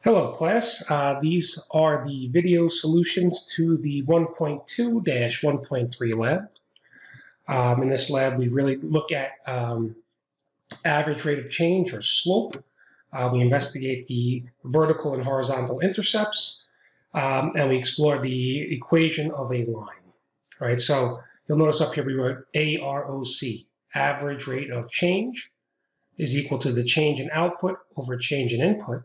Hello, class. These are the video solutions to the 1.2-1.3 lab. In this lab, we really look at average rate of change, or SLOPE. We investigate the vertical and horizontal intercepts, and we explore the equation of a line. All right, so you'll notice up here we wrote AROC, average rate of change, is equal to the change in output over change in input.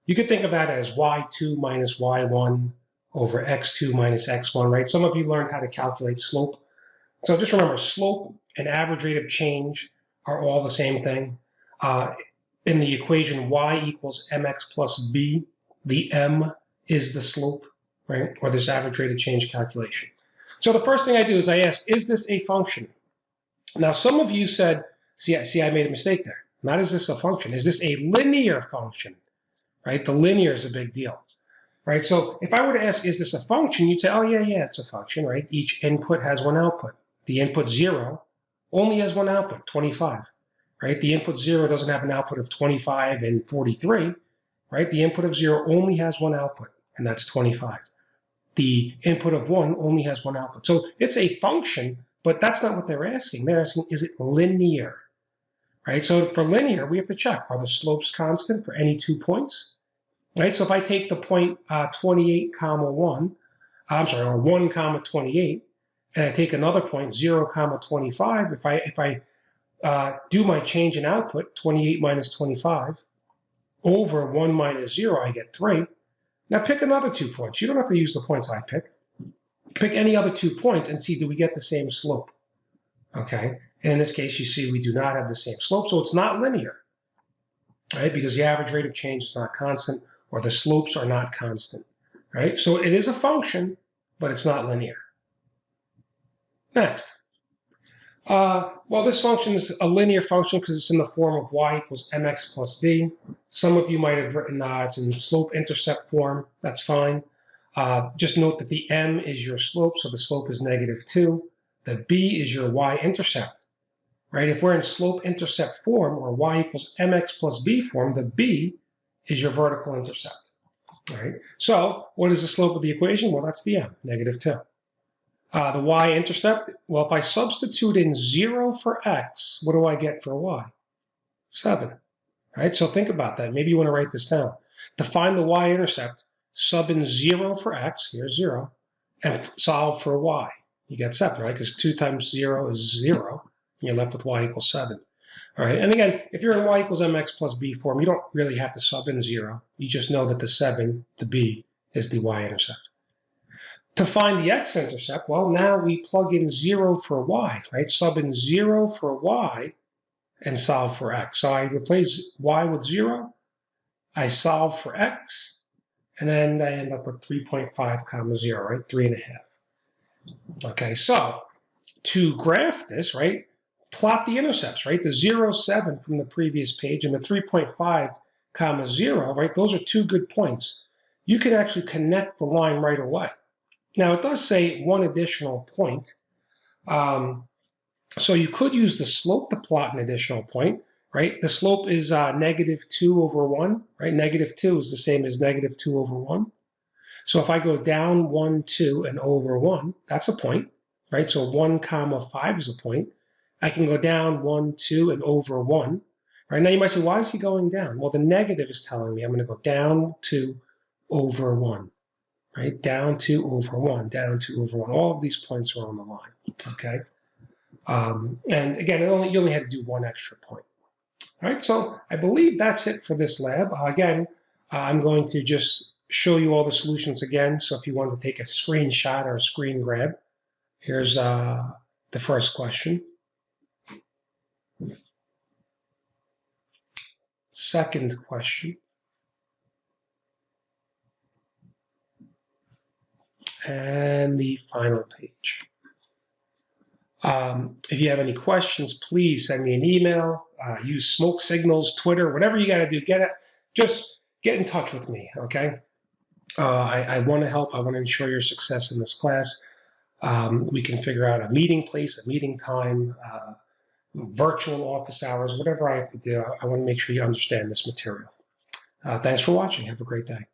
You could think of that as y2 minus y1 over x2 minus x1, right? Some of you learned how to calculate slope. So just remember, slope and average rate of change are all the same thing. In the equation y equals mx plus b, the m is the slope, right? Or this average rate of change calculation. So the first thing I do is I ask, is this a function? Now, some of you said, see, I made a mistake there. Not is this a function, is this a linear function? Right? The linear is a big deal, right? So if I were to ask, is this a function? You'd say, oh, yeah, it's a function, right? Each input has one output. The input 0 only has one output, 25, right? The input 0 doesn't have an output of 25 and 43, right? The input of 0 only has one output, and that's 25. The input of 1 only has one output. So it's a function, but that's not what they're asking. They're asking, is it linear? Right, so for linear, we have to check, are the slopes constant for any 2 points? Right, so if I take the point 28, comma 1, or 1, comma 28, and I take another point 0, comma 25, if I do my change in output, 28 minus 25, over 1 minus 0, I get 3. Now pick another 2 points. You don't have to use the points I pick. Pick any other 2 points and see, do we get the same slope? Okay. And in this case, you see we do not have the same slope, so it's not linear, right? Because the average rate of change is not constant, or the slopes are not constant, right? So it is a function, but it's not linear. Next. Well, this function is a linear function because it's in the form of y equals mx plus b. Some of you might have written it's in slope-intercept form. That's fine. Just note that the m is your slope, so the slope is -2. The b is your y-intercept. Right? If we're in slope-intercept form, or y equals mx plus b form, the b is your vertical intercept. Right? So what is the slope of the equation? Well, that's the m, -2. The y-intercept, well, if I substitute in 0 for x, what do I get for y? 7. Right? So think about that. Maybe you want to write this down. To find the y-intercept, sub in 0 for x, here's 0, and solve for y. You get 7, right? Because 2 times 0 is 0. You're left with y equals 7. All right, and again, if you're in y equals mx plus b form, you don't really have to sub in 0. You just know that the 7, the b, is the y-intercept. To find the x-intercept, well, now we plug in 0 for y, right? Sub in 0 for y and solve for x. So I replace y with 0, I solve for x, and then I end up with 3.5 comma 0, right? 3.5. Okay, so to graph this, right? Plot the intercepts, right? The 0, 7 from the previous page and the 3.5 comma 0, right? Those are 2 good points. You can actually connect the line right away. Now, it does say 1 additional point. So you could use the slope to plot an additional point, right? The slope is -2 over 1, right? -2 is the same as -2 over 1. So if I go down 1, 2, and over 1, that's a point, right? So 1, comma 5 is a point. I can go down 1, 2, and over 1. Right? Now you might say, why is he going down? Well, the negative is telling me I'm going to go down 2 over 1. Right? Down 2 over 1, down 2 over 1. All of these points are on the line. Okay? And again, you only had to do 1 extra point. All right, so I believe that's it for this lab. Again, I'm going to just show you all the solutions again. So if you want to take a screenshot or a screen grab, here's the first question. Second question. And the final page. If you have any questions, please send me an email, use smoke signals, Twitter, whatever you got to do. Just get in touch with me, okay? I want to help. I want to ensure your success in this class. We can figure out a meeting place, a meeting time, virtual office hours, whatever I have to do. I want to make sure you understand this material. Thanks for watching. Have a great day.